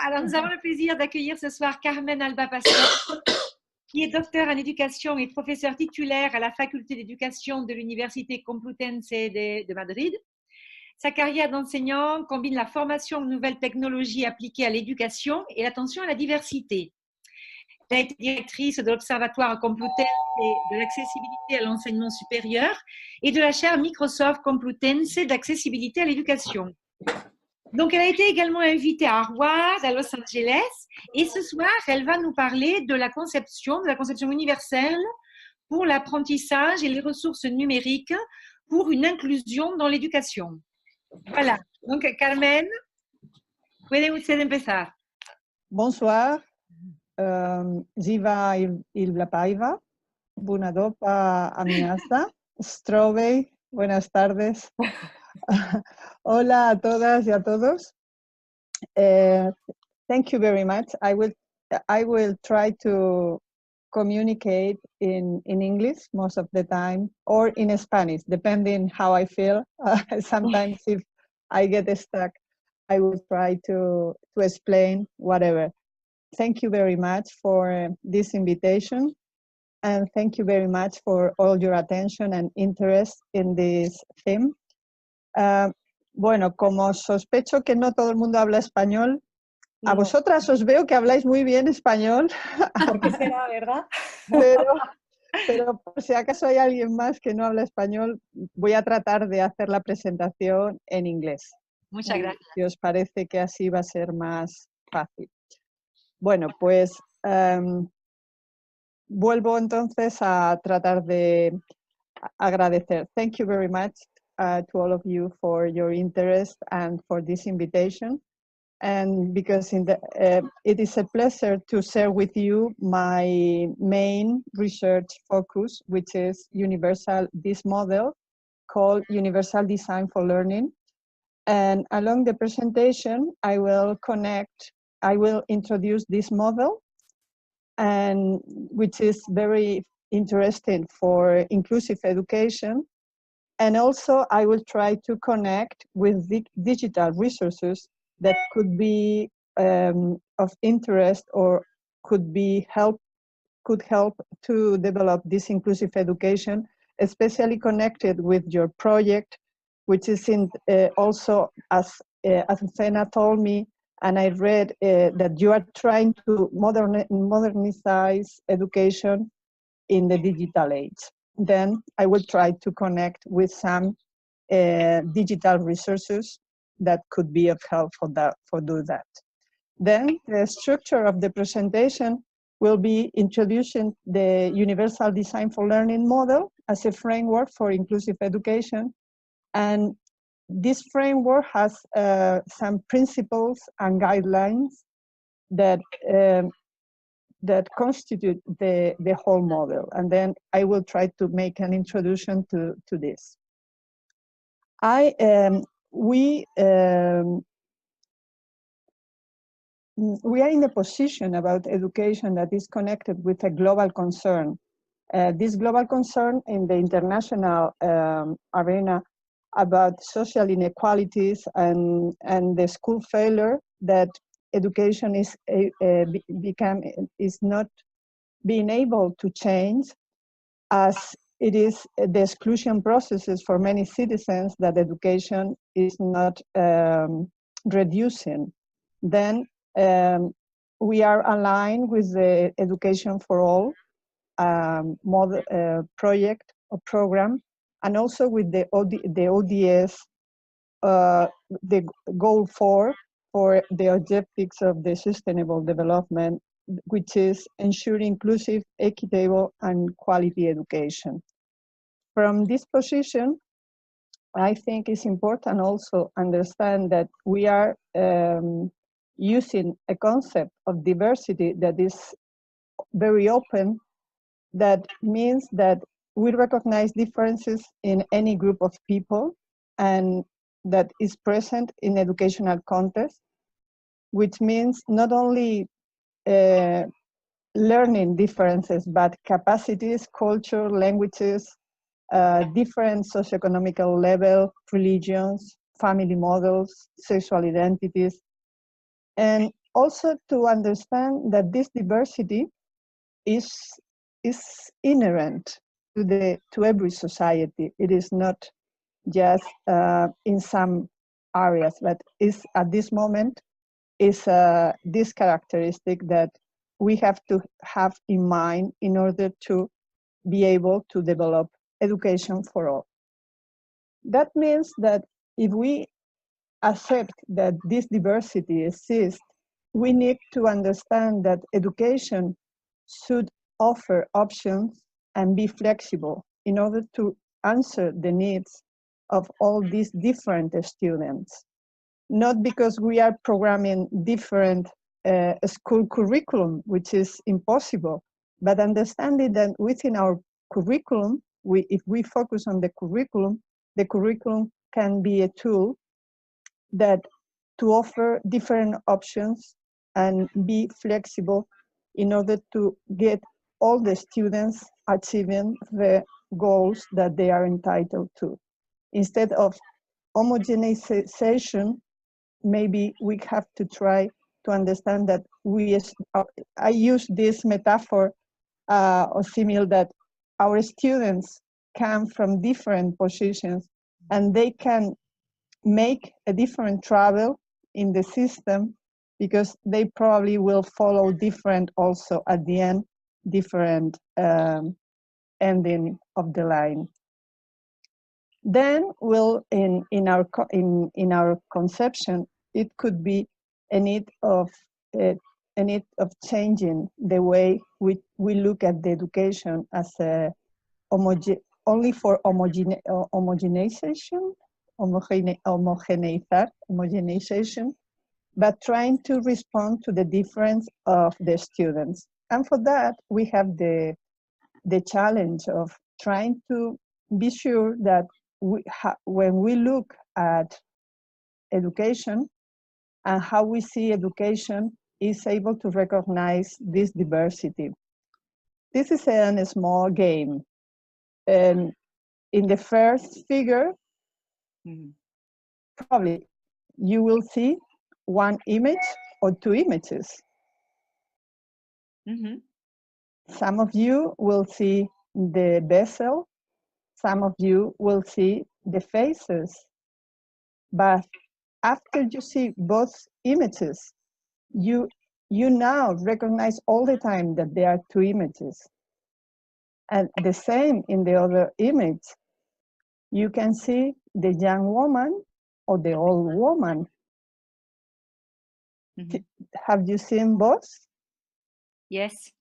Alors, nous avons le plaisir d'accueillir ce soir Carmen Alba Pastor, qui est docteur en éducation et professeur titulaire à la Faculté d'éducation de l'Université Complutense de Madrid. Sa carrière d'enseignant combine la formation aux nouvelles technologies appliquées à l'éducation et l'attention à la diversité. Elle a été directrice de l'Observatoire Complutense de l'accessibilité à l'enseignement supérieur et de la chaire Microsoft-Complutense d'accessibilité à l'éducation. Donc, elle a été également invitée à Harvard, à Los Angeles, et ce soir, elle va nous parler de la conception universelle pour l'apprentissage et les ressources numériques pour une inclusion dans l'éducation. Voilà. Donc, Carmen, puede usted empezar. Bonsoir. Ziva Ilblapaiva, Bună dopa amiaza, Strove, buenas tardes. Hola a todas y a todos. Thank you very much. I will try to communicate in English most of the time, or in Spanish, depending how I feel. Sometimes if I get stuck, I will try to explain whatever. Thank you very much for this invitation, and thank you very much for all your attention and interest in this theme. Bueno, como sospecho que no todo el mundo habla español, a vosotras os veo que habláis muy bien español. ¿Por qué será, verdad? Pero por si acaso hay alguien más que no habla español, voy a tratar de hacer la presentación en inglés. Muchas gracias. Si os parece que así va a ser más fácil. Bueno, pues vuelvo entonces a tratar de agradecer. Thank you very much to all of you for your interest and for this invitation. And because it is a pleasure to share with you my main research focus, which is this model called Universal Design for Learning. And along the presentation, I will introduce this model, and which is very interesting for inclusive education. And also I will try to connect with the digital resources that could be of interest or could help to develop this inclusive education, especially connected with your project, which is also, as Sena told me, and I read that you are trying to modernize education in the digital age. Then I will try to connect with some digital resources that could be of help for do that. Then the structure of the presentation will be introducing the Universal Design for Learning model as a framework for inclusive education. And this framework has some principles and guidelines that constitute the whole model. And then I will try to make an introduction to this. We are in a position about education that is connected with a global concern. This global concern in the international arena about social inequalities and the school failure that education is not being able to change, as it is the exclusion processes for many citizens that education is not reducing. Then we are aligned with the Education for All project or program, and also with the ODS, the goal for the objectives of the sustainable development, which is ensure inclusive, equitable, and quality education. From this position, I think it's important also understand that we are using a concept of diversity that is very open. That means that we recognize differences in any group of people, and that is present in educational context, which means not only learning differences, but capacities, culture, languages, different socioeconomical level, religions, family models, sexual identities. And also to understand that this diversity is inherent to every society. It is not just in some areas, but is at this moment is this characteristic that we have to have in mind in order to be able to develop education for all. That means that if we accept that this diversity exists, we need to understand that education should offer options and be flexible in order to answer the needs of all these different students. Not because we are programming different school curriculum, which is impossible, but understanding that within our curriculum, if we focus on the curriculum can be a tool that to offer different options and be flexible in order to get all the students achieving the goals that they are entitled to. Instead of homogenization, maybe we have to try to understand that I use this metaphor or simile that our students come from different positions and they can make a different travel in the system because they probably will follow different also at the end, different ending of the line. Then in our conception, it could be a need of changing the way we look at the education as a only for homogenization, but trying to respond to the difference of the students. And for that, we have the challenge of trying to be sure that when we look at education and how we see education is able to recognize this diversity. This is a small game. And in the first figure, probably you will see one image or two images. Some of you will see the vessel, some of you will see the faces. But after you see both images, you now recognize all the time that there are two images. And the same in the other image. You can see the young woman or the old woman. Have you seen both? Yes.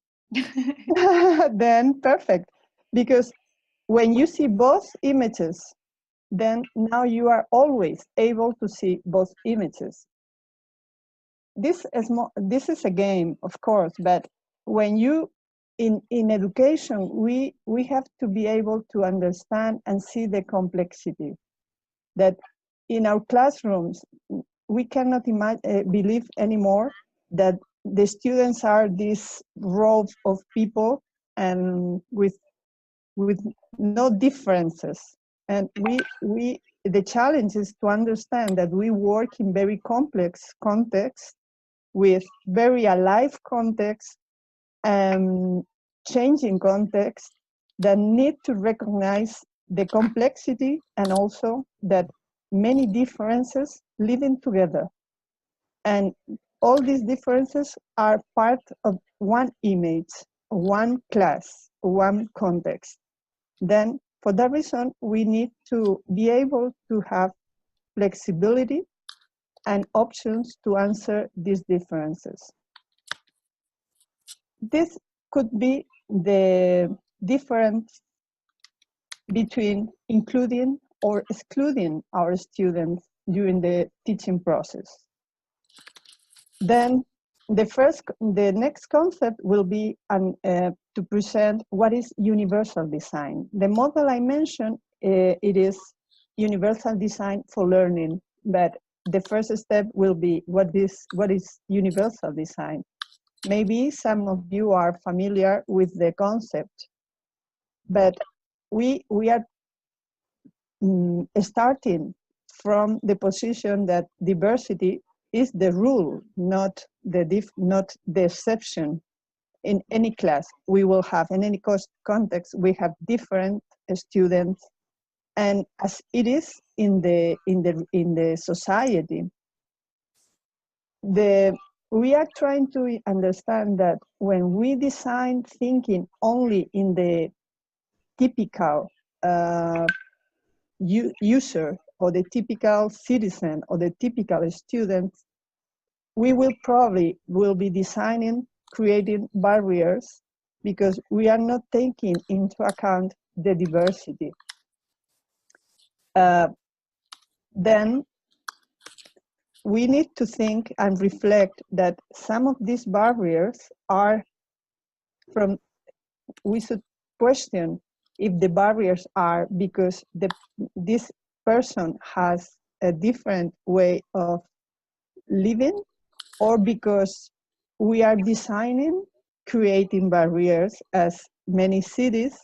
Then perfect. Because when you see both images, then now you are always able to see both images. This is a game, of course, but when you in education, we have to be able to understand and see the complexity. That in our classrooms, we cannot believe anymore that the students are this row of people and with no differences. And the challenge is to understand that we work in very complex contexts with very alive context and changing context that need to recognize the complexity and also that many differences living together. And all these differences are part of one image, one class, one context. Then for that reason, we need to be able to have flexibility and options to answer these differences. This could be the difference between including or excluding our students during the teaching process. Then the next concept will be to present what is universal design. The model I mentioned, it is universal design for learning, but the first step will be what is universal design. Maybe some of you are familiar with the concept, but we are starting from the position that diversity is the rule, not the exception. In any class, we will have, in any context, we have different students, and as it is in the society, we are trying to understand that when we design thinking only in the typical user or the typical citizen or the typical student, we will probably be designing, creating barriers, because we are not taking into account the diversity. Then we need to think and reflect that some of these barriers are we should question if the barriers are because this person has a different way of living, or because we are designing, creating barriers as many cities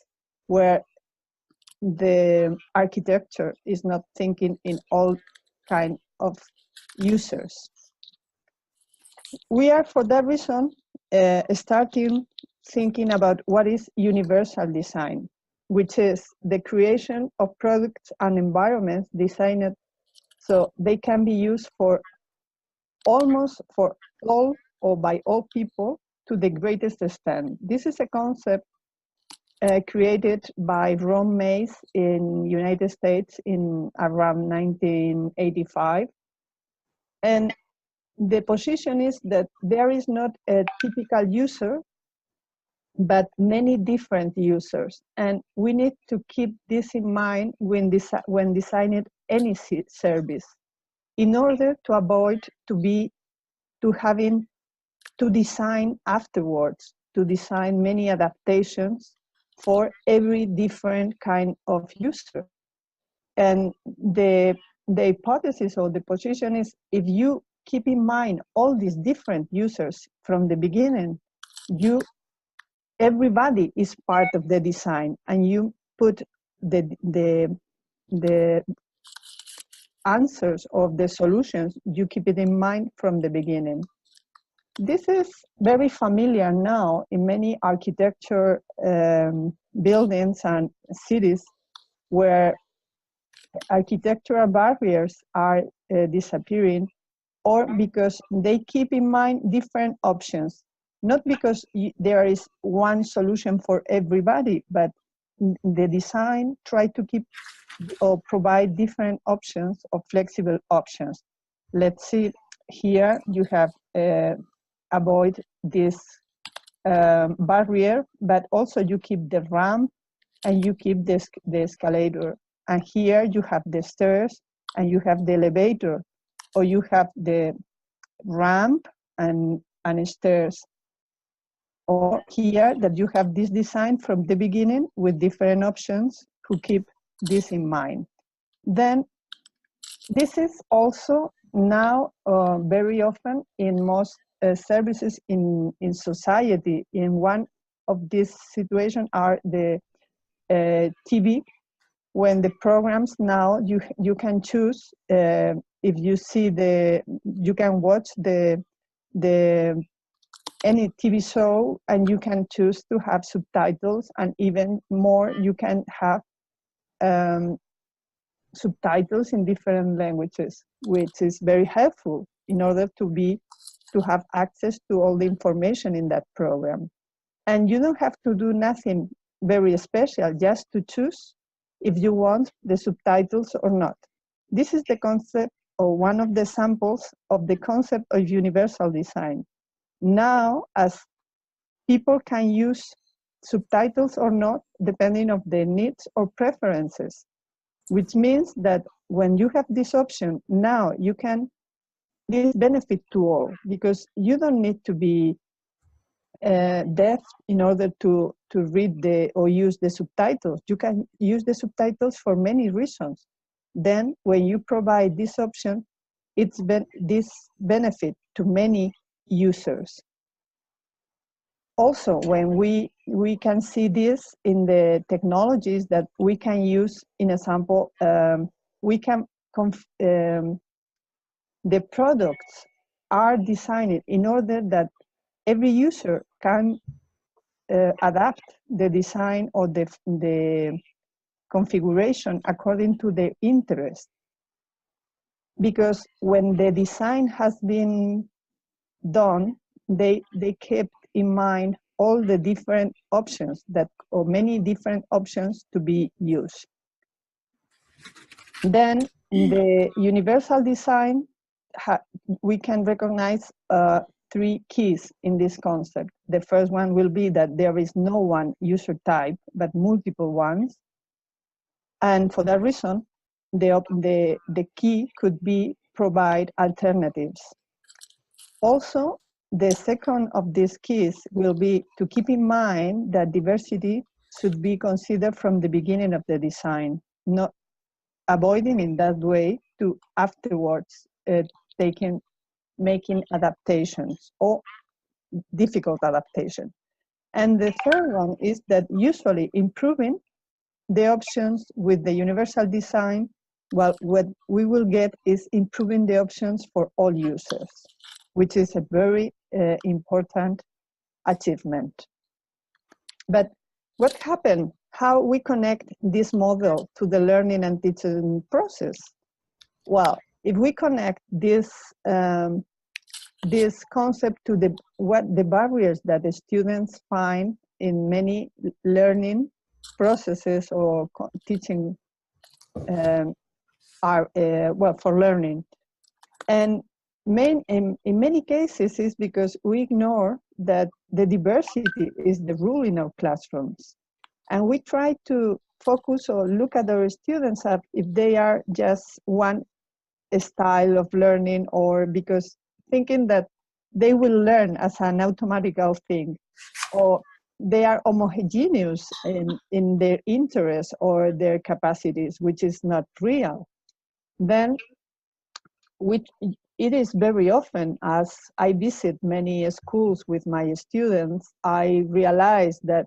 where the architecture is not thinking in all kind of users. We are, for that reason, starting thinking about what is universal design, which is the creation of products and environments designed so they can be used for almost for all or by all people to the greatest extent. This is a concept created by Ron Mays in United States in around 1985. And the position is that there is not a typical user, but many different users. And we need to keep this in mind when designing any service, in order to avoid having to design afterwards, to design many adaptations for every different kind of user. And the hypothesis or the position is, if you keep in mind all these different users from the beginning, everybody is part of the design, and you put the answers of the solutions, you keep it in mind from the beginning. This is very familiar now in many architecture buildings and cities where architectural barriers are disappearing, or because they keep in mind different options. Not because there is one solution for everybody, but the design try to keep or provide different options or flexible options. Let's see, here you have avoid this barrier, but also you keep the ramp and you keep the escalator. And here you have the stairs and you have the elevator, or you have the ramp and stairs. Or here that you have this design from the beginning with different options who keep this in mind. Then this is also now very often in most services in society. In one of these situations are the TV, when the programs now you can choose if you see you can watch any TV show, and you can choose to have subtitles, and even more you can have subtitles in different languages, which is very helpful in order to have access to all the information in that program. And you don't have to do nothing very special, just to choose if you want the subtitles or not. This is the concept, or one of the samples of the concept of universal design. Now, as people can use subtitles or not, depending on their needs or preferences, which means that when you have this option, now you can, this benefit to all, because you don't need to be deaf in order to read or use the subtitles. You can use the subtitles for many reasons. Then when you provide this option, it's this benefit to many users. Also, when we can see this in the technologies that we can use, in example, we can the products are designed in order that every user can adapt the design or the configuration according to their interest. Because when the design has been done, they kept in mind all the different options or many different options to be used. Then the universal design, we can recognize 3 keys in this concept. The first one will be that there is no one user type, but multiple ones. And for that reason, the key could be provide alternatives. Also, the second of these keys will be to keep in mind that diversity should be considered from the beginning of the design, not avoiding in that way to afterwards making adaptations or difficult adaptation. And the third one is that usually improving the options with the universal design, well, what we will get is improving the options for all users, which is a very important achievement. But what happened? How we connect this model to the learning and teaching process? Well, if we connect this concept to the barriers that the students find in many learning processes or teaching for learning. And in many cases is because we ignore that the diversity is the rule in our classrooms. And we try to focus or look at our students if they are just one style of learning, or because thinking that they will learn as an automatical thing, or they are homogeneous in their interests or their capacities, which is not real. Then it is very often, as I visit many schools with my students, I realize that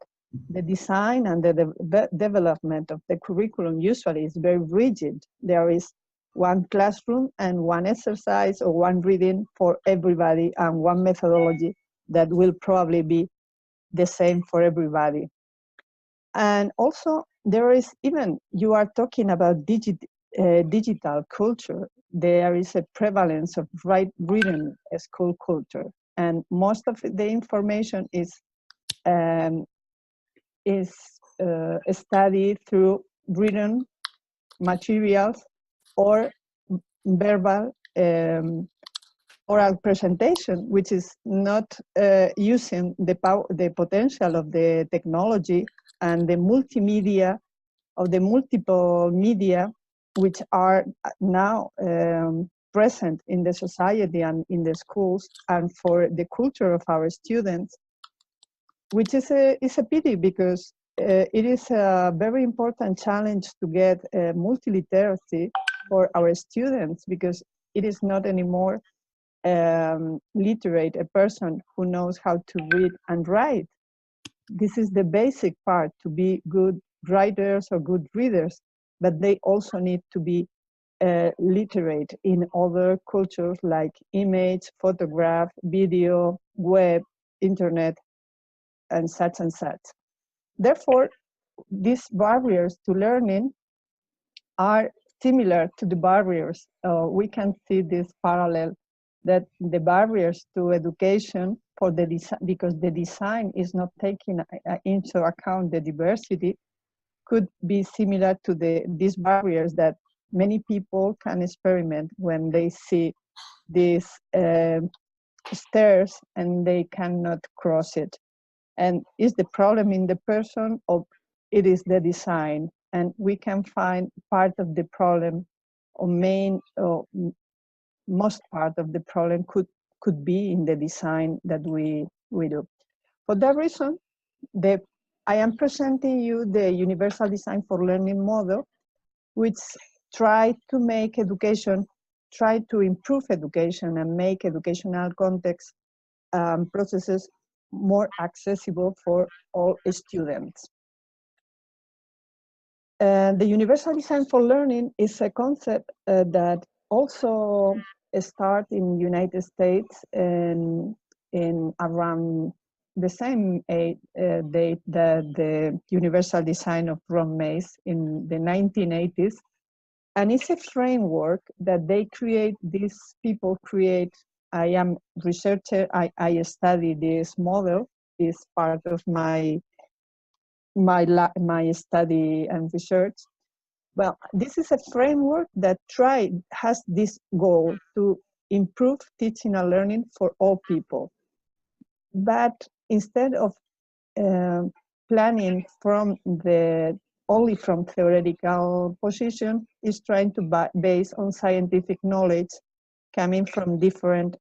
the design and the development of the curriculum usually is very rigid. There is one classroom and one exercise or one reading for everybody and one methodology that will probably be the same for everybody. And also there is even, you are talking about digital culture. There is a prevalence of written school culture, and most of the information is studied through written materials or verbal oral presentation, which is not using the potential of the technology and the multimedia of the multiple media which are now present in the society and in the schools and for the culture of our students, which is a pity, because it is a very important challenge to get multiliteracy for our students, because it is not anymore literate a person who knows how to read and write. This is the basic part to be good writers or good readers, but they also need to be literate in other cultures like image, photograph, video, web, internet, and such and such. Therefore, these barriers to learning are similar to the barriers. We can see this parallel, that the barriers to education for the design, because the design is not taking into account the diversity, could be similar to these barriers that many people can experiment when they see these stairs and they cannot cross it. And is the problem in the person, or it is the design? And we can find part of the problem, or most part of the problem could be in the design that we do. For that reason, I am presenting you the Universal Design for Learning model, which try to make education, try to improve education and make educational context processes more accessible for all students. The Universal Design for Learning is a concept that also start in United States and in around the same date that the Universal Design of Ron Mays in the 1980s. And it's a framework that they create, these people create. I am researcher, I study this model, is part of my study and research. Well, this is a framework that has this goal to improve teaching and learning for all people. But instead of planning from only from theoretical position, is trying to base on scientific knowledge coming from different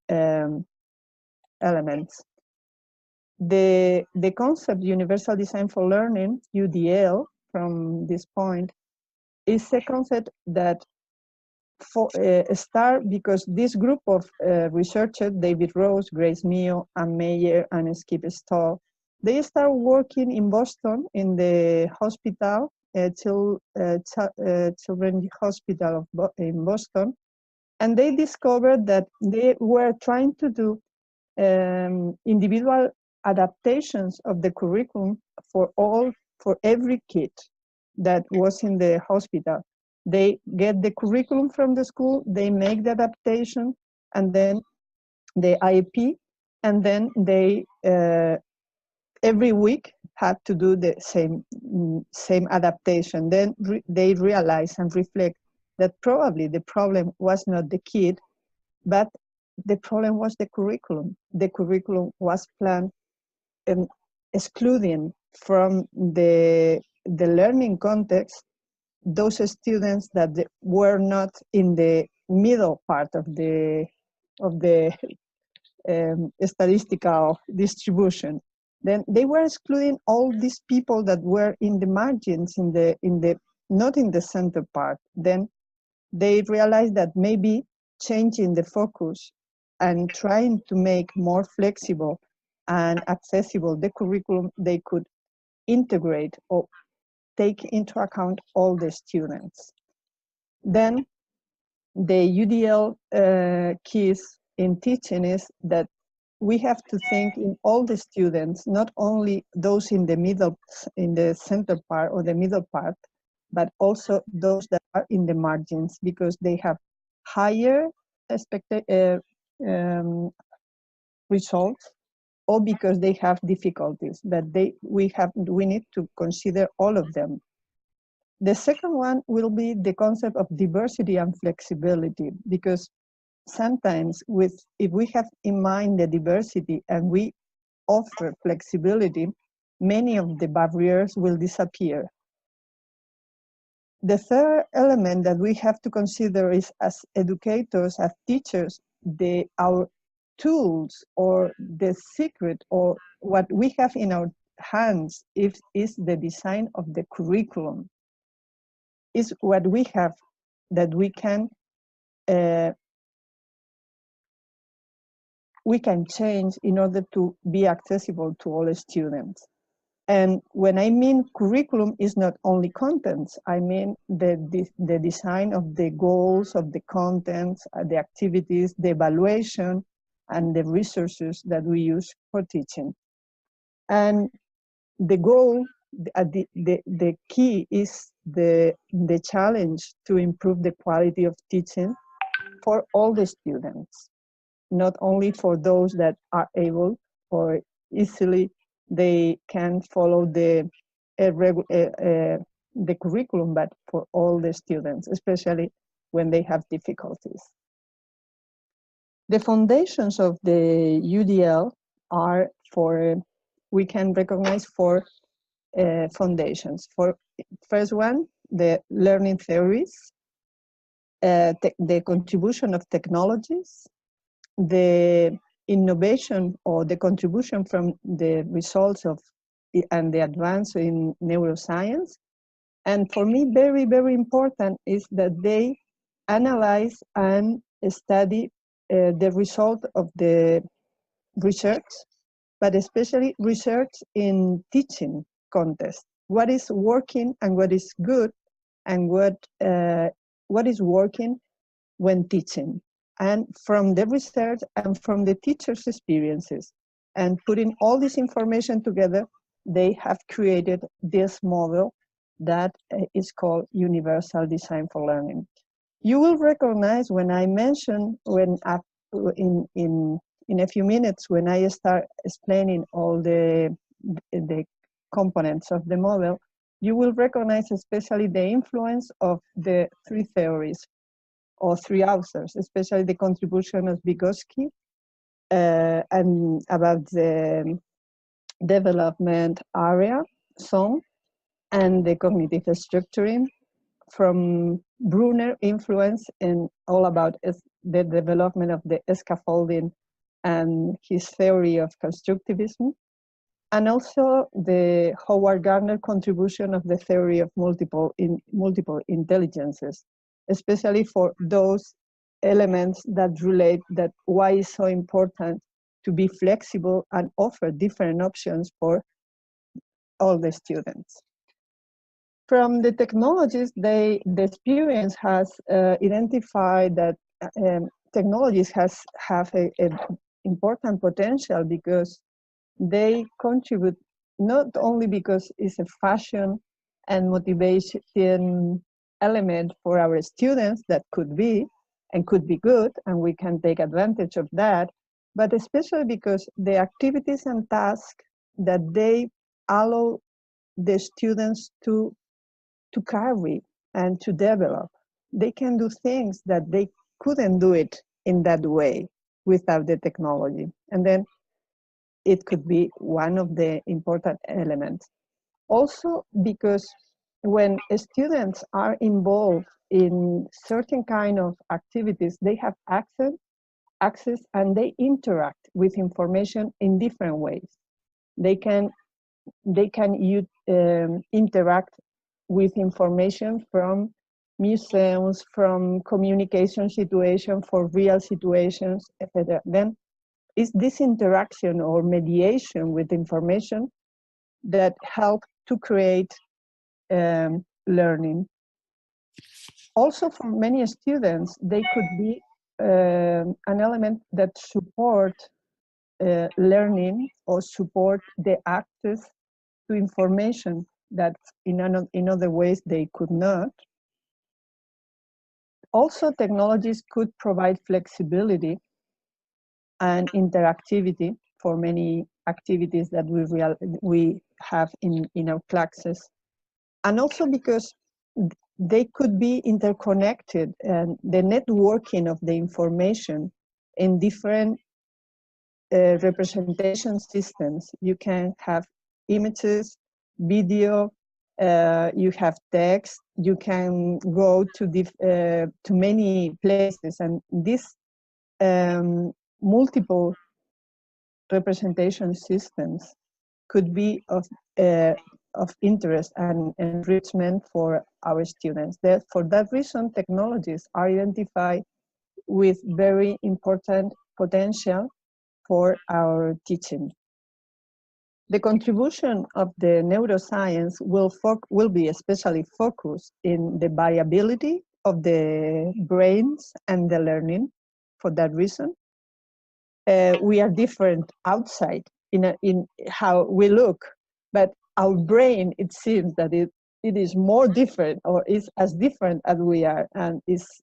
elements. The concept Universal Design for Learning, UDL, from this point, is a concept that start because this group of researchers, David Rose, Grace Mio, Ann Meyer, and Skip Stahl, they start working in Boston in the hospital, Children's Hospital in Boston, and they discovered that they were trying to do individual adaptations of the curriculum for every kid that was in the hospital. They get the curriculum from the school, they make the adaptation, and then the IEP, and then they every week had to do the same adaptation. Then they realize and reflect that probably the problem was not the kid, but the problem was the curriculum. The curriculum was planned excluding from the learning context those students that were not in the middle part of the statistical distribution. Then they were excluding all these people that were in the margins, not in the center part. Then they realized that maybe changing the focus and trying to make more flexible and accessible the curriculum, they could integrate or take into account all the students. Then the UDL keys in teaching is that we have to think in all the students, not only those in the middle, in the center part or the middle part, but also those that are in the margins, because they have higher results, or because they have difficulties that we need to consider all of them. The second one will be the concept of diversity and flexibility, because sometimes if we have in mind the diversity and we offer flexibility, many of the barriers will disappear. The third element that we have to consider is, as educators, as teachers, our tools or the secret or what we have in our hands is the design of the curriculum. Is what we have that we can change in order to be accessible to all students. And when I mean curriculum, is not only contents. I mean the design of the goals, of the contents, the activities, the evaluation, and the resources that we use for teaching. And the goal, the key is the challenge to improve the quality of teaching for all the students, not only for those that are able or easily they can follow the curriculum, but for all the students, especially when they have difficulties. The foundations of the UDL are we can recognize four foundations. First one, the learning theories, the contribution of technologies, the innovation or the contribution from the results of and the advance in neuroscience. And for me, very, very important is that they analyze and study the result of the research, but especially research in teaching context. What is working and what is good, and what is working when teaching. and from the research and from the teachers' experiences. And putting all this information together, they have created this model that is called Universal Design for Learning. You will recognize when I mention, in a few minutes, when I start explaining all the components of the model, you will recognize especially the influence of the three theories or three authors, especially the contribution of Vygotsky and about the development area, zone, and the cognitive structuring from Brunner influence in all about the development of the scaffolding and his theory of constructivism, and also the Howard Gardner contribution of the theory of multiple intelligences, especially for those elements that relate that why it's so important to be flexible and offer different options for all the students. From the technologies, the experience has identified that technologies have an important potential because they contribute not only because it's a fashion and motivation element for our students that could be good, and we can take advantage of that, but especially because the activities and tasks that they allow the students to carry and to develop, they can do things that they couldn't do it in that way without the technology. And then it could be one of the important elements. Also because when students are involved in certain kind of activities, they have access and they interact with information in different ways. They can interact with information from museums, from communication situations, for real situations, etc. Then it's this interaction or mediation with information that help to create learning. Also, for many students, they could be an element that support learning or support the access to information that in other ways they could not. Also, technologies could provide flexibility and interactivity for many activities that we have in our classes. And also because they could be interconnected, and the networking of the information in different representation systems. You can have images, video, you have text, you can go to many places, and these multiple representation systems could be of interest and enrichment for our students. For that reason, technologies are identified with very important potential for our teaching. The contribution of the neuroscience will be especially focused in the variability of the brains and the learning. For that reason, we are different outside in how we look, but our brain, it seems that it is more different, or is as different as we are, and this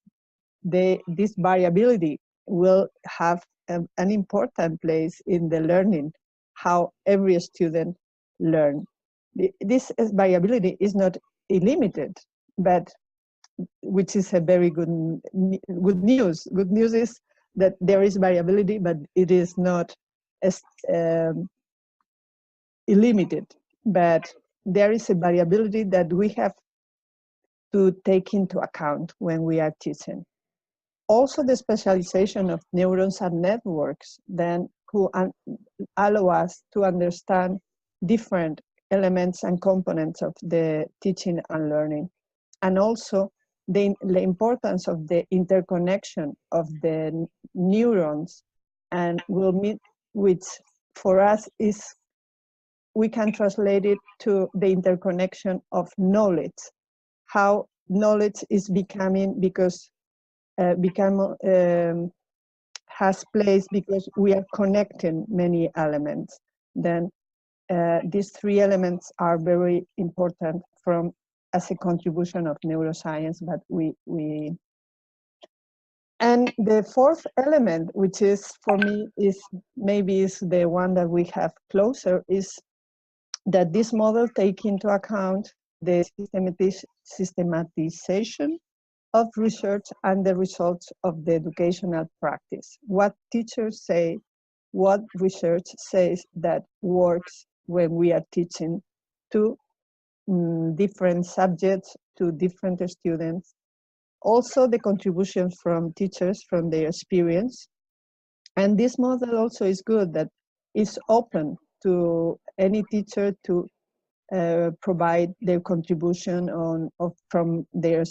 variability will have an important place in the learning, how every student learns. This variability is not illimited, but which is a very good news. Good news is that there is variability, but it is not as illimited. But there is a variability that we have to take into account when we are teaching. Also, the specialization of neurons and networks then who allow us to understand different elements and components of the teaching and learning. And also the importance of the interconnection of the neurons, and which for us is, we can translate it to the interconnection of knowledge, how knowledge is becoming, because has place because we are connecting many elements. Then these three elements are very important as a contribution of neuroscience, but and the fourth element, which is for me is the one that we have closer, is that this model take into account the systematization of research and the results of the educational practice. What teachers say, what research says that works when we are teaching to different subjects, to different students. Also the contributions from teachers, from their experience. And this model also is good, that is open to any teacher to provide their contribution from their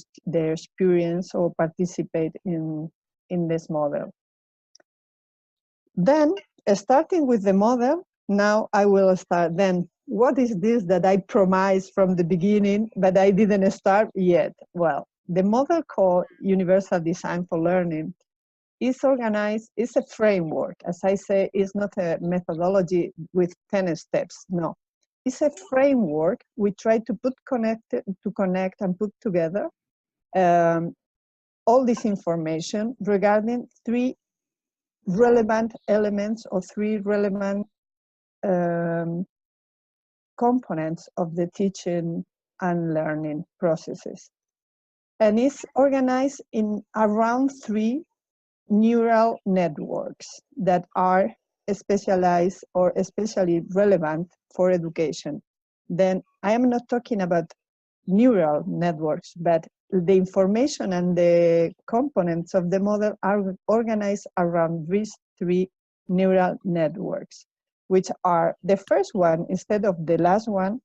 experience or participate in this model. Then, starting with the model, now I will start. Then, what is this that I promised from the beginning, but I didn't start yet? Well, the model called Universal Design for Learning is organized, is a framework. As I say, it's not a methodology with 10 steps, no. It's a framework we try to connect and put together all this information regarding three relevant elements or three relevant components of the teaching and learning processes. And it's organized around three neural networks that are specialized or especially relevant for education. Then I am not talking about neural networks, but the information and the components of the model are organized around these three neural networks, which are the first one instead of the last one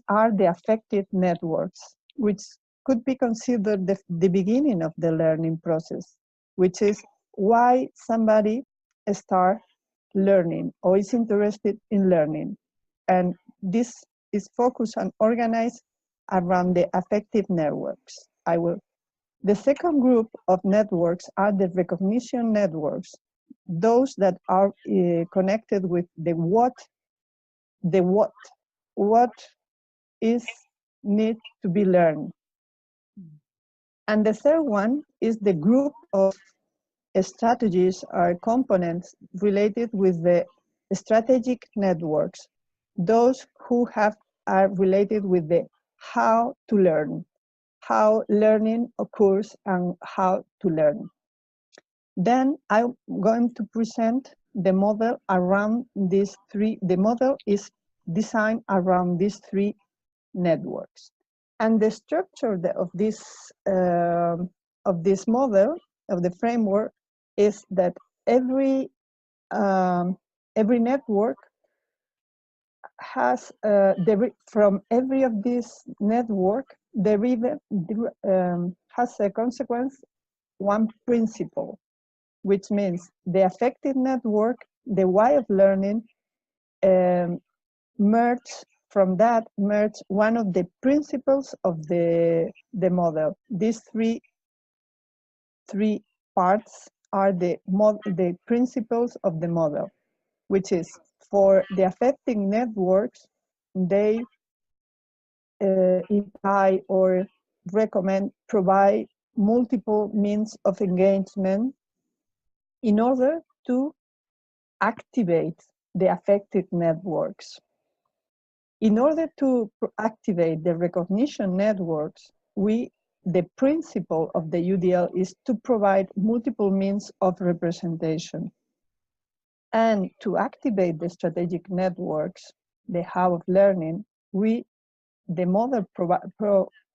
are the affective networks, which could be considered the beginning of the learning process, which is why somebody starts learning or is interested in learning. And this is focused and organized around the affective networks. The second group of networks are the recognition networks, those that are connected with the what is need to be learned. And the third one is the group of strategies or components related with the strategic networks, those who are related with the how to learn, how learning occurs and how to learn. Then I'm going to present the model around these three. The model is designed around these three networks. And the structure of this model, of the framework, is that every network has from every of these network has a consequence, one principle, which means the affective network, the way of learning, merge one of the principles of the model. These three parts are the principles of the model, which is for the affective networks, they imply or provide multiple means of engagement in order to activate the affective networks. In order to activate the recognition networks, the principle of the UDL is to provide multiple means of representation. And to activate the strategic networks, the how of learning, the model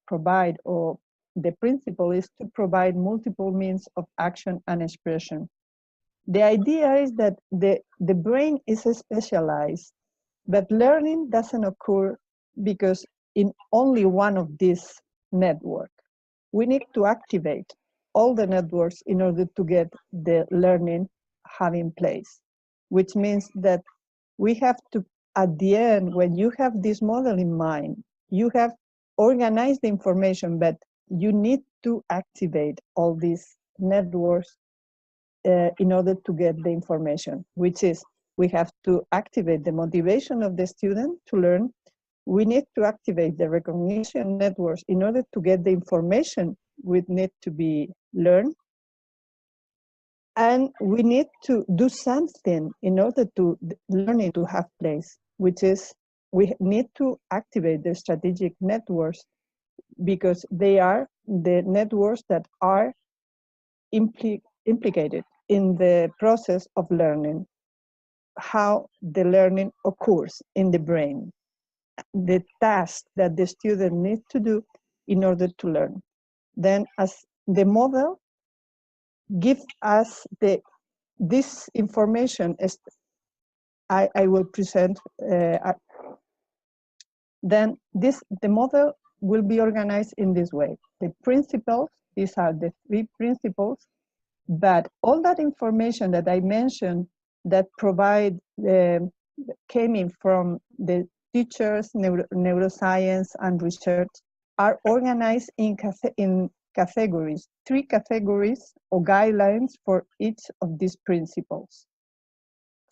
provide, or the principle is to provide multiple means of action and expression. The idea is that the brain is specialized, but learning doesn't occur because in only one of these networks. We need to activate all the networks in order to get the learning having place, which means that we have to, at the end, when you have this model in mind, you have organized the information, but you need to activate all these networks in order to get the information, which is we have to activate the motivation of the student to learn. We need to activate the recognition networks in order to get the information which need to be learned. And we need to do something in order to learning to have place, which is we need to activate the strategic networks because they are the networks that are implicated in the process of learning, how the learning occurs in the brain, the task that the student needs to do in order to learn. Then as the model gives us this information, as I will present, then the model will be organized in this way. The principles, these are the 3 principles, but all that information that I mentioned that came in from the teachers, neuroscience, and research are organized in categories, 3 categories or guidelines for each of these principles.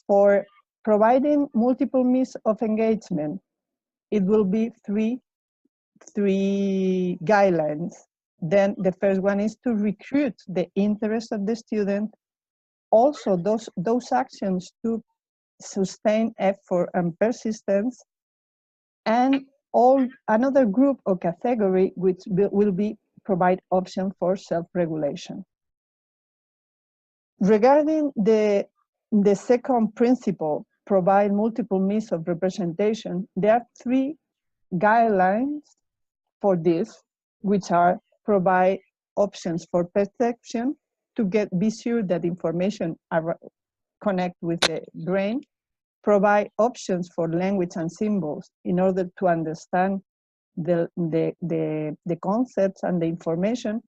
For providing multiple means of engagement, it will be three guidelines. Then the first one is to recruit the interest of the student. Also, those actions to sustain effort and persistence. And another group or category which will be provide option for self-regulation. Regarding the second principle, provide multiple means of representation, there are 3 guidelines for this, which are provide options for perception to be sure that information connect with the brain, provide options for language and symbols in order to understand the concepts and the information,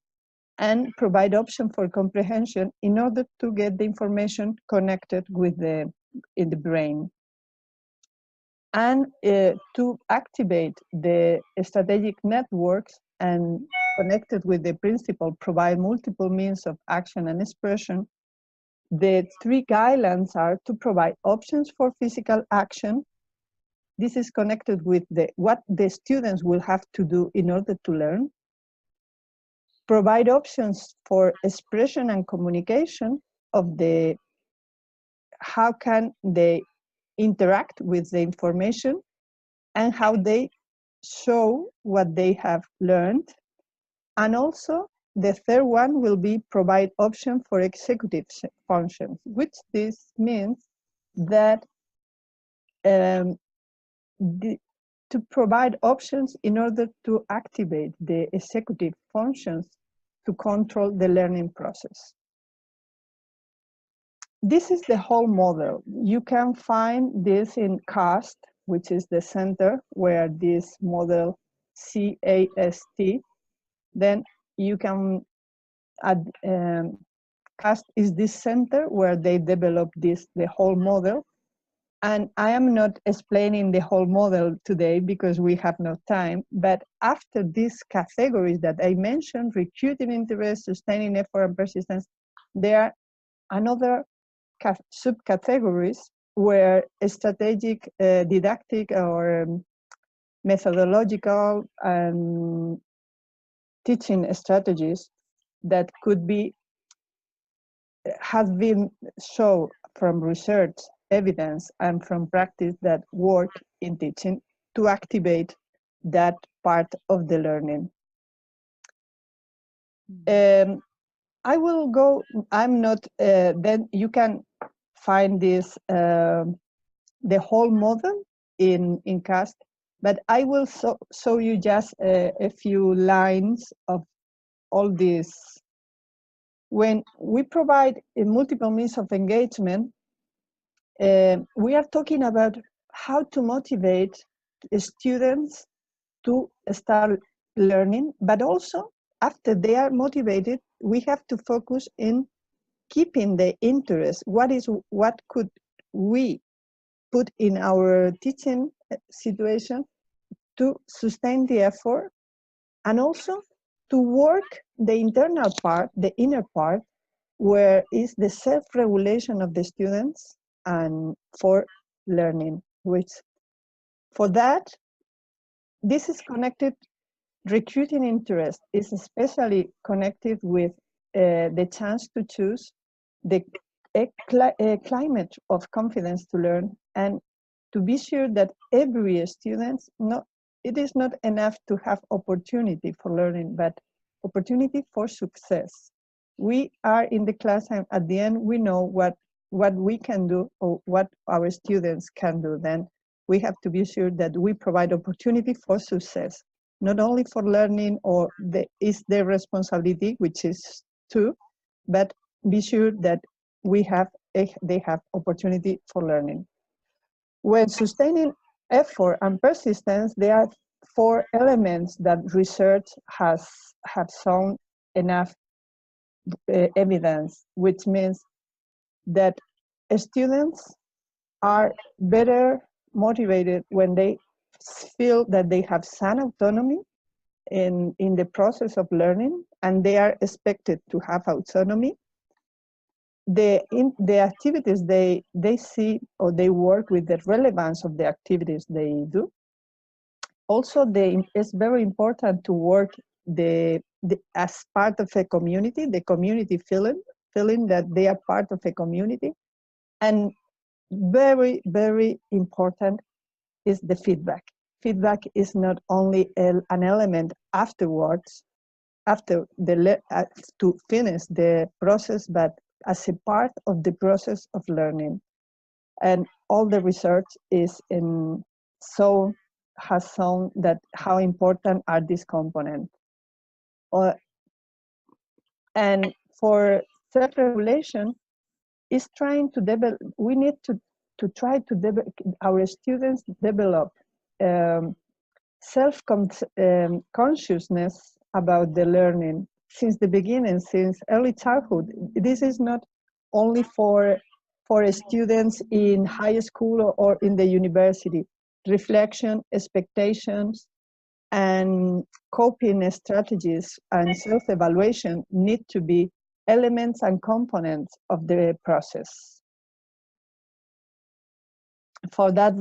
and provide option for comprehension in order to get the information connected with in the brain. And to activate the strategic networks and connected with the principle, provide multiple means of action and expression, the 3 guidelines are to provide options for physical action. This is connected with what the students will have to do in order to learn. Provide options for expression and communication of how can they interact with the information and how they show what they have learned. And also the third one will be provide option for executive functions, which this means that to provide options in order to activate the executive functions to control the learning process. This is the whole model. You can find this in CAST, which is the center where this model CAST, then you can add, CAST is this center where they develop the whole model. And I am not explaining the whole model today because we have no time, but after these categories that I mentioned, recruiting interest, sustaining effort, and persistence, there are another subcategories where strategic, didactic, or methodological and teaching strategies that have been shown from research evidence and from practice that work in teaching to activate that part of the learning. I will go, I'm not, then you can find this, the whole model in CAST, but I will show you just a few lines of all this. When we provide a multiple means of engagement, we are talking about how to motivate students to start learning, but also after they are motivated, we have to focus in keeping the interest. What could we put in our teaching situation to sustain the effort, and also to work the internal part, the inner part, where is the self-regulation of the students and for learning, which for that, this is connected, recruiting interest is especially connected with the chance to choose the climate of confidence to learn, and to be sure that every student, it is not enough to have opportunity for learning, but opportunity for success. We are in the class, and at the end we know what we can do or what our students can do. Then we have to be sure that we provide opportunity for success, not only for learning or is their responsibility, which is too, but be sure that they have opportunity for learning. When sustaining effort and persistence, there are 4 elements that research have shown enough evidence, which means that students are better motivated when they feel that they have some autonomy in the process of learning, and they are expected to have autonomy. The activities they see or they work with the relevance of the activities they do. Also, it's very important to work as part of a community, the community feeling that they are part of a community. And very, very important is the feedback. Feedback is not only an element afterwards, to finish the process, but as a part of the process of learning. And all the research has shown that how important are these components. And for self-regulation, is trying to develop, we need to try to develop, our students develop self-consciousness about the learning since the beginning, since early childhood. This is not only for students in high school or in the university. Reflection, expectations, and coping strategies and self-evaluation need to be elements and components of the process. For that,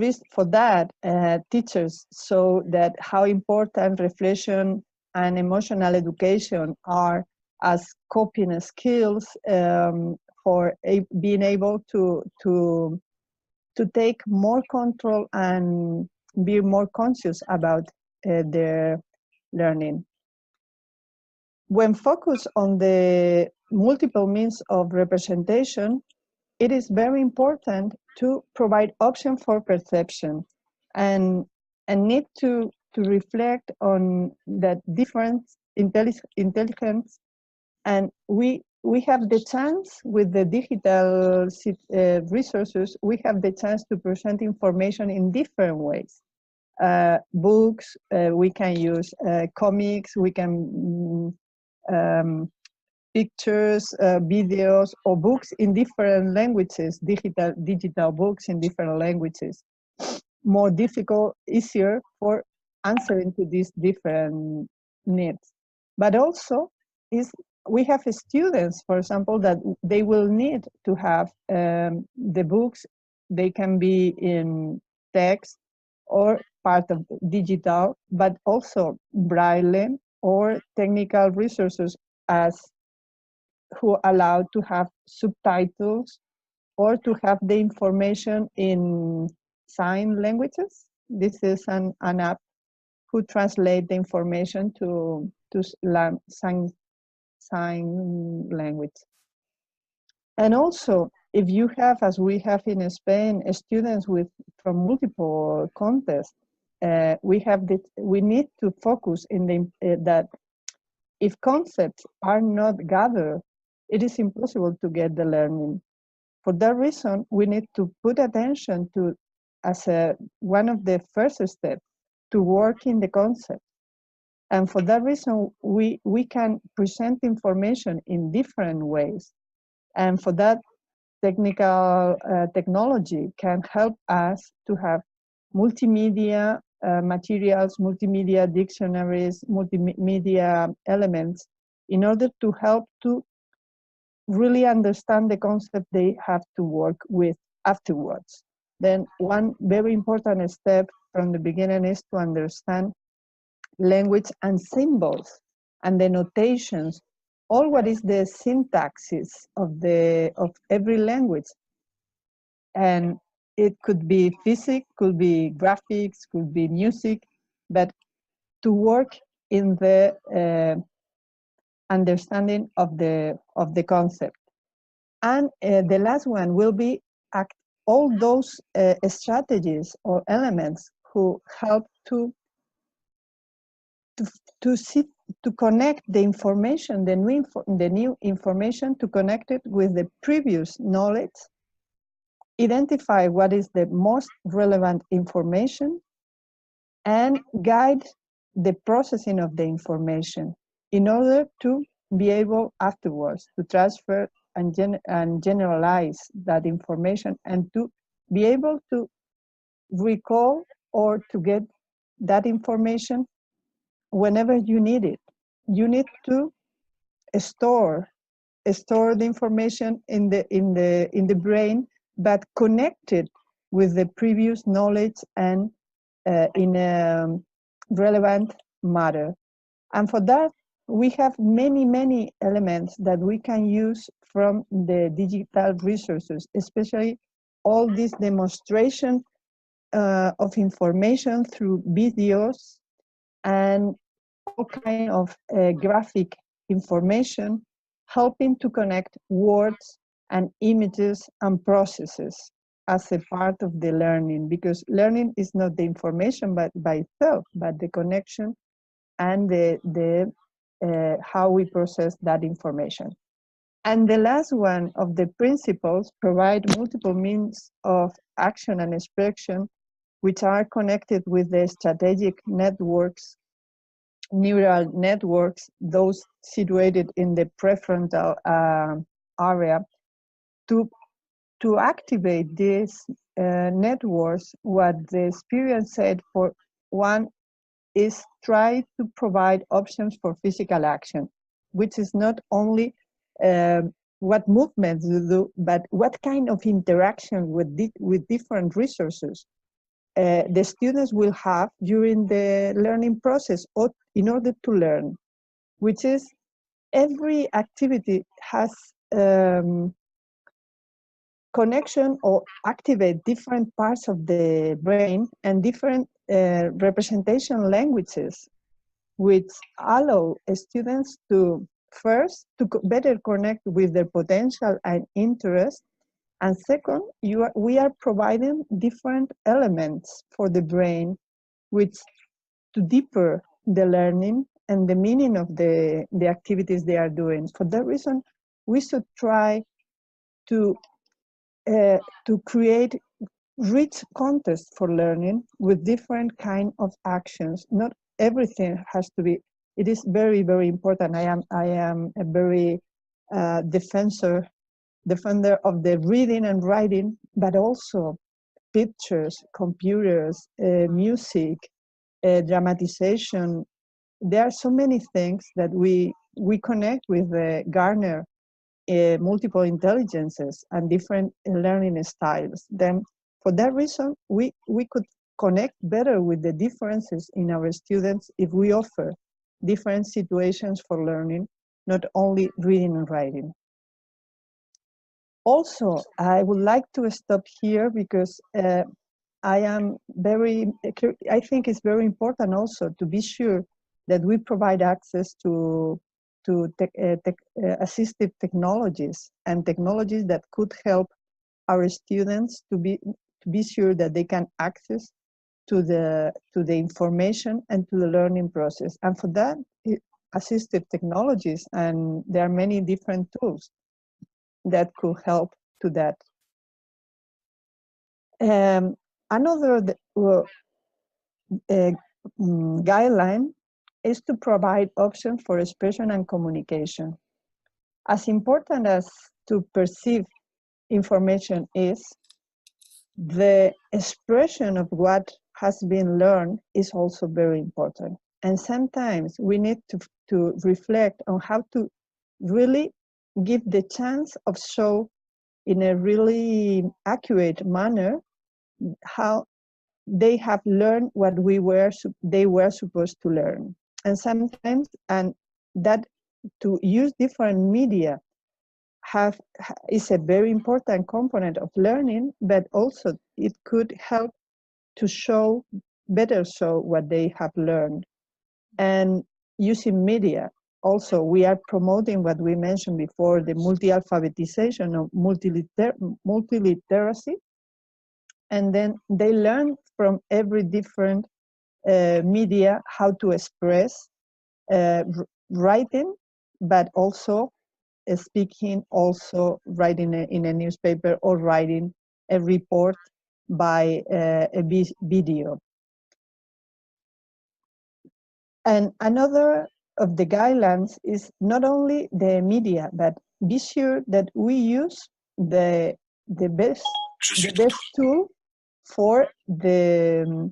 teachers saw that how important reflection and emotional education are as coping skills for being able to take more control and be more conscious about their learning. When focused on the multiple means of representation, it is very important to provide option for perception and need to reflect on that different intelligence. And we have the chance with the digital resources, we have the chance to present information in different ways. Books, we can use comics, we can pictures, videos, or books in different languages, digital books in different languages. More difficult, easier for answering to these different needs. But also, we have students, for example, that they will need to have the books, they can be in text or part of digital, but also braille or technical resources who allow to have subtitles or to have the information in sign languages. This is an app who translate the information to sign language. And also, if you have, as we have in Spain, students from multiple contexts, we need to focus in that if concepts are not gathered, it is impossible to get the learning. For that reason, we need to put attention to, as one of the first steps, to work in the concept. And for that reason, we can present information in different ways. And for that, technology can help us to have multimedia materials, multimedia dictionaries, multimedia elements in order to help to really understand the concept they have to work with afterwards. Then one very important step from the beginning is to understand language and symbols and the notations, all what is the syntaxes of every language. And it could be physics, could be graphics, could be music, but to work in the understanding of the concept. And the last one will be all those strategies or elements who help to connect the information, the new information, to connect it with the previous knowledge, identify what is the most relevant information, and guide the processing of the information in order to be able afterwards to transfer and generalize that information, and to be able to recall or to get that information whenever you need it. You need to store the information in the brain, but connected with the previous knowledge and in a relevant matter. And for that, we have many elements that we can use from the digital resources, especially all this demonstration of information through videos and all kind of graphic information, helping to connect words and images and processes as a part of the learning, because learning is not the information by itself, but the connection and the how we process that information. And the last one of the principles provide multiple means of action and expression, which are connected with the strategic networks, neural networks, those situated in the prefrontal area, to activate these networks. What the experience said, for one, is try to provide options for physical action, which is not only what movements you do, but what kind of interaction with different resources the students will have during the learning process or in order to learn, which is every activity has connection or activate different parts of the brain and different representation languages, which allow students to first to better connect with their potential and interest, and second, we are providing different elements for the brain, which to deeper the learning and the meaning of the activities they are doing. For that reason, we should try to create rich context for learning with different kind of actions. Not everything has to be. It is very important. I am a very defender of the reading and writing, but also pictures, computers, music, dramatization. There are so many things that we connect with the Garner multiple intelligences and different learning styles. Then for that reason, we could connect better with the differences in our students if we offer different situations for learning, not only reading and writing. Also, I would like to stop here because I think it's very important also to be sure that we provide access to assistive technologies and technologies that could help our students to be sure that they can access to the information and to the learning process. And for that, assistive technologies, and there are many different tools that could help to that. Another guideline is to provide options for expression and communication. As important as to perceive information is, the expression of what has been learned is also very important. And sometimes we need to reflect on how to really give the chance of show in a really accurate manner how they have learned what they were supposed to learn. And sometimes, and that to use different media is a very important component of learning, but also it could help to better show what they have learned. And using media, also we are promoting what we mentioned before, the multi-alphabetization or multiliteracy. And then they learn from every different media how to express writing, but also speaking, also writing in a newspaper or writing a report by a video. And another of the guidelines is not only the media, but be sure that we use the best tool for the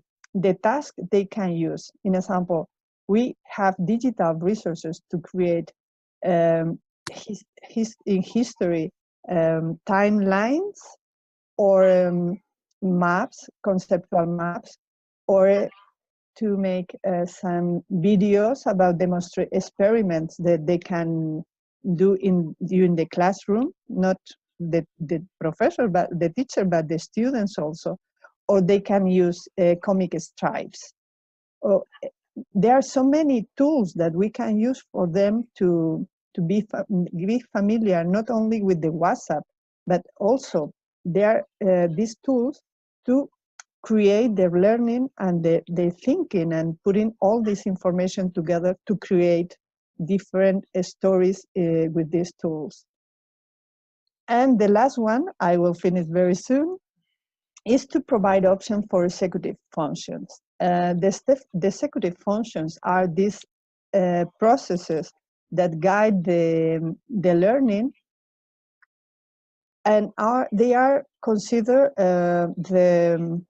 task they can use. In example, we have digital resources to create in history timelines or maps, conceptual maps, or to make some videos about experiments that they can do during the classroom, not the professor, but the teacher, but the students also. Or they can use comic stripes. There are so many tools that we can use for them to be familiar not only with the WhatsApp, but also there are these tools to create their learning and their thinking and putting all this information together to create different stories with these tools. And the last one, I will finish very soon, is to provide options for executive functions. The executive functions are these processes that guide the learning, and they are considered the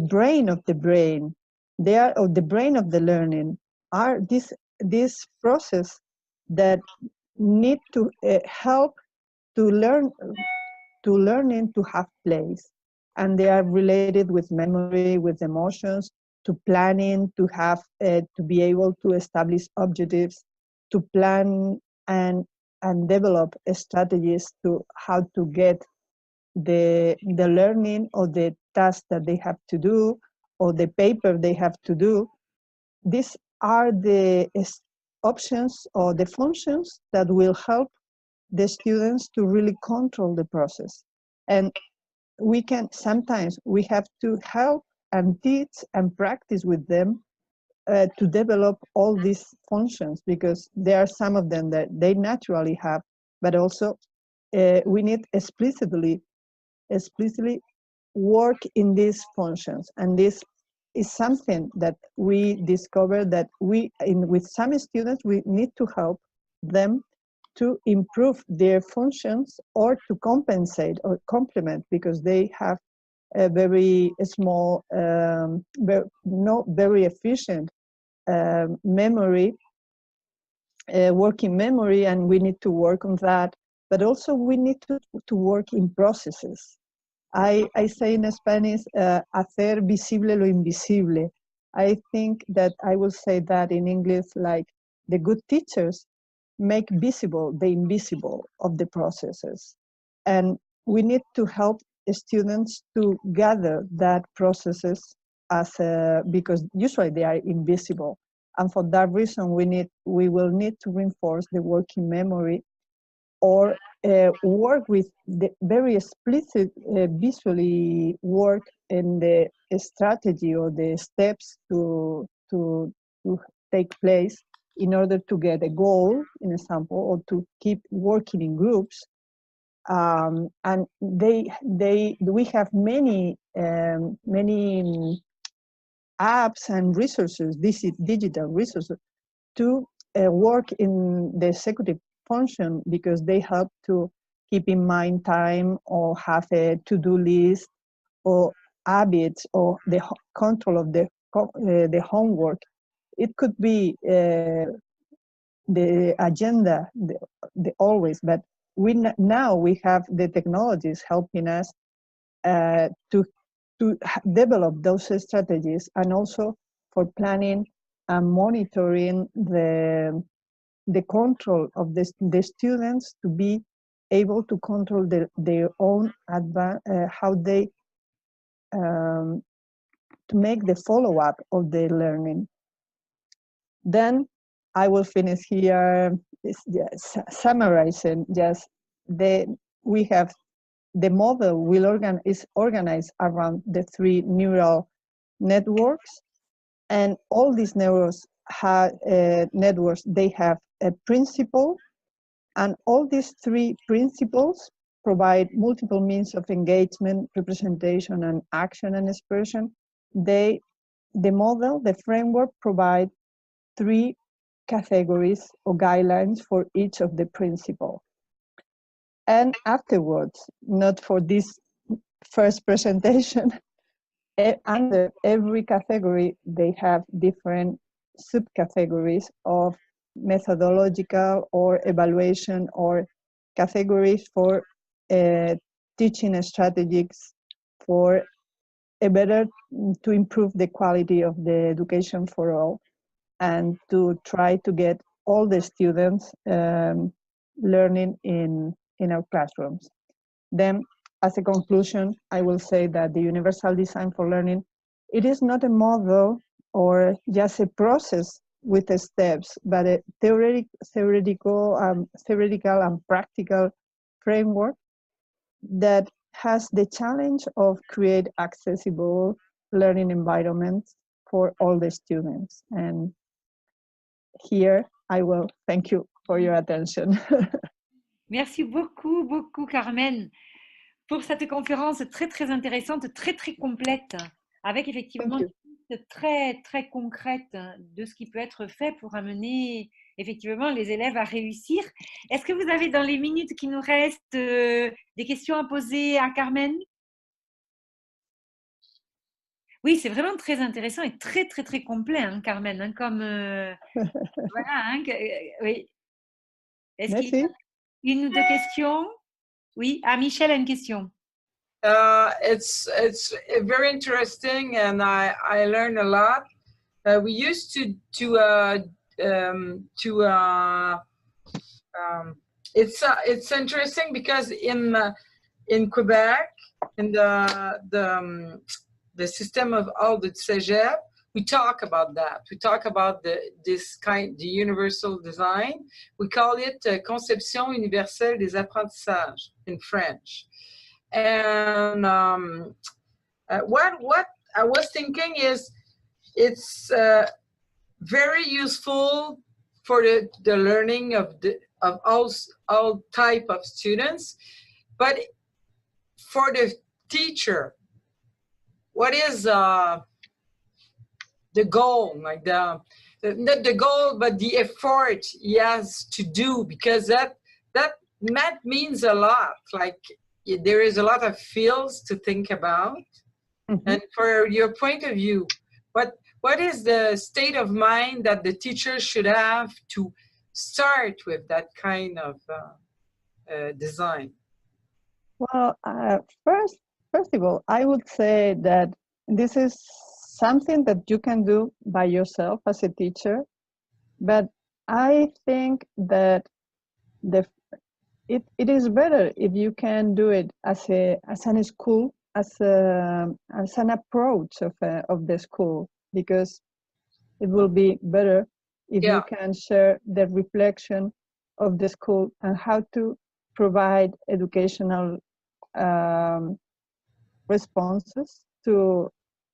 brain of the brain. They are, or the brain of the learning, are this process that need to help to learning to have place. And they are related with memory, with emotions, to planning, to have, to be able to establish objectives, to plan and develop strategies to how to get the learning or the task that they have to do or the paper they have to do. These are the options or the functions that will help the students to really control the process. And sometimes we have to help and teach and practice with them to develop all these functions, because there are some of them that they naturally have, but also we need explicitly work in these functions. And this is something that we discovered that with some students, we need to help them to improve their functions or to compensate or complement, because they have a very small, not very efficient memory, working memory, and we need to work on that. But also we need to work in processes. I say in Spanish, hacer visible lo invisible. I think that I will say that in English, like the good teachers make visible the invisible of the processes. And we need to help students to gather that processes because usually they are invisible. And for that reason, we will need to reinforce the working memory or work with the very explicit, visually work in the strategy or the steps to take place in order to get a goal, in example, or to keep working in groups. And we have many apps and resources, digital resources, to work in the executive function, because they help to keep in mind time or have a to-do list or habits or the control of the homework. It could be the agenda, the always, but now we have the technologies helping us to develop those strategies, and also for planning and monitoring the control of the students, to be able to control their own how they to make the follow-up of their learning. Then I will finish here summarizing just we have the model is organized around the 3 neural networks, and all these networks, they have a principle, and all these 3 principles provide multiple means of engagement, representation, and action and expression. The model, the framework, provide 3 categories or guidelines for each of the principles. And afterwards, not for this first presentation, under every category, they have different subcategories of methodological or evaluation, or categories for teaching strategies for to improve the quality of the education for all, and to try to get all the students learning in our classrooms. Then, as a conclusion, I will say that the universal design for learning, it is not a model or just a process with the steps, but a theoretical and practical framework that has the challenge of create accessible learning environments for all the students. And here I will thank you for your attention. Merci beaucoup, beaucoup, Carmen, pour cette conférence très, très intéressante, très, très complète, avec effectivement une liste très, très concrète de ce qui peut être fait pour amener effectivement les élèves à réussir. Est-ce que vous avez, dans les minutes qui nous restent, des questions à poser à Carmen? Oui, c'est vraiment très intéressant et très, très, très complet, hein, Carmen, hein, comme... voilà, hein, oui. Est-ce qu'il y a une ou deux questions? Oui, Michel a une question. It's very interesting, and I learned a lot. We used it's interesting because in Quebec, in the system of all the cégep, we talk about that. We talk about the universal design. We call it Conception universelle des apprentissages in French. And what I was thinking is, it's very useful for the learning of all type of students, but for the teacher, what is the goal, like not the goal, but the effort he has to do, because that means a lot. Like, there is a lot of fields to think about. Mm-hmm. And for your point of view, what is the state of mind that the teacher should have to start with that kind of design? Well, first of all, I would say that this is something that you can do by yourself as a teacher, but I think that it is better if you can do it as an school, as an approach of the school, because it will be better if you can share the reflection of the school and how to provide educational responses to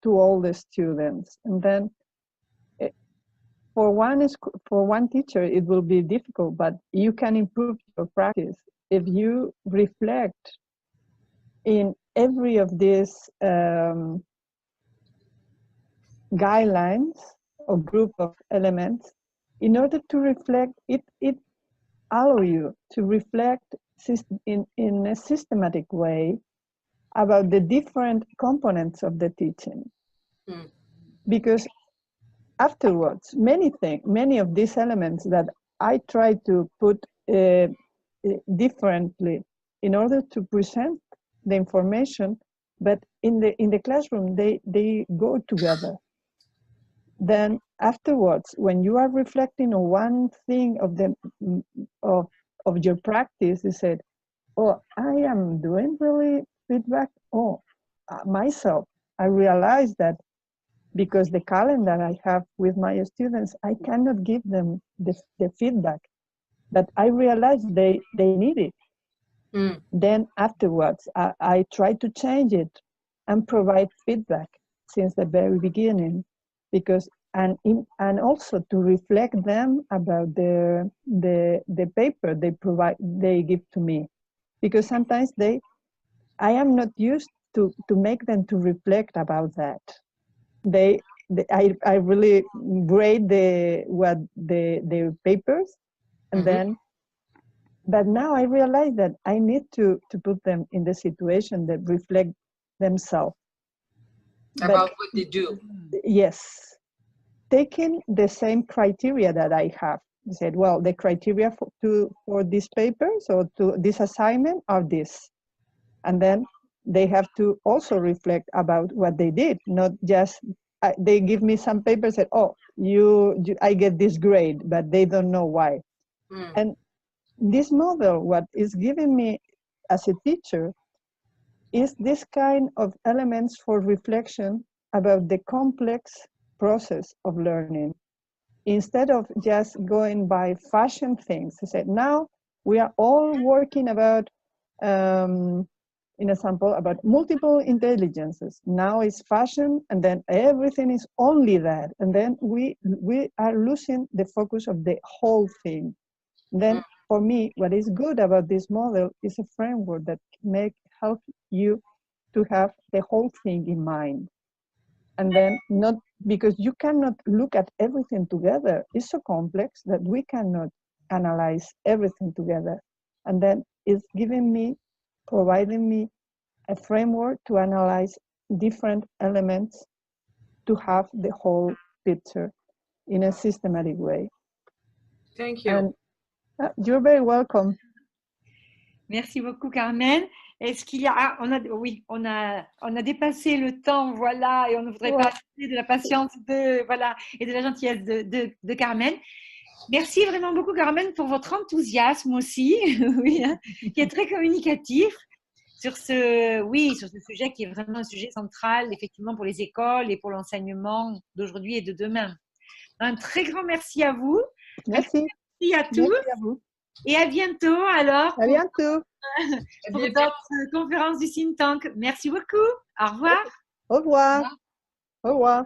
all the students. And then for one teacher it will be difficult, but you can improve your practice if you reflect in every of these guidelines or group of elements. In order to reflect, it allows you to reflect in a systematic way about the different components of the teaching. Because afterwards, many of these elements that I try to put differently in order to present the information, but in the classroom they go together. Then afterwards, when you are reflecting on one thing of your practice, you said, "Oh, I am doing really feedback. Oh, myself, I realized that because the calendar I have with my students, I cannot give them the feedback, but I realized they need it." Then afterwards, I try to change it and provide feedback since the very beginning, because and also to reflect them about the paper they give to me, because sometimes I am not used to make them to reflect about that. I really grade the papers, and then, but now I realize that I need to put them in the situation that reflect themselves. About what they do. Yes. Taking the same criteria that I have. I said, well, the criteria for this paper, so to this assignment are this. And then they have to also reflect about what they did, not just, they give me some papers that, oh, I get this grade, but they don't know why. And this model, what is giving me as a teacher, is this kind of elements for reflection about the complex process of learning. Instead of just going by fashion things, I said, now we are all working about, in example, about multiple intelligences. Now it's fashion, and then everything is only that. And then we are losing the focus of the whole thing. Then for me, what is good about this model is a framework that help you to have the whole thing in mind. And then not, because you cannot look at everything together. It's so complex that we cannot analyze everything together. And then it's providing me a framework to analyze different elements to have the whole picture in a systematic way. Thank you. And you're very welcome. Merci beaucoup, Carmen. Est-ce qu'il y a, oui, on a dépassé le temps, voilà, et on ne voudrait pas passer de la patience et de la gentillesse de Carmen. Merci vraiment beaucoup, Carmen, pour votre enthousiasme aussi, oui, hein, qui est très communicatif sur ce sujet qui est vraiment un sujet central, effectivement, pour les écoles et pour l'enseignement d'aujourd'hui et de demain. Un très grand merci à vous. Merci. Merci à tous. Merci à vous. Et à bientôt, alors. À bientôt. Pour d'autres conférences du think tank. Merci beaucoup. Au revoir. Au revoir. Au revoir.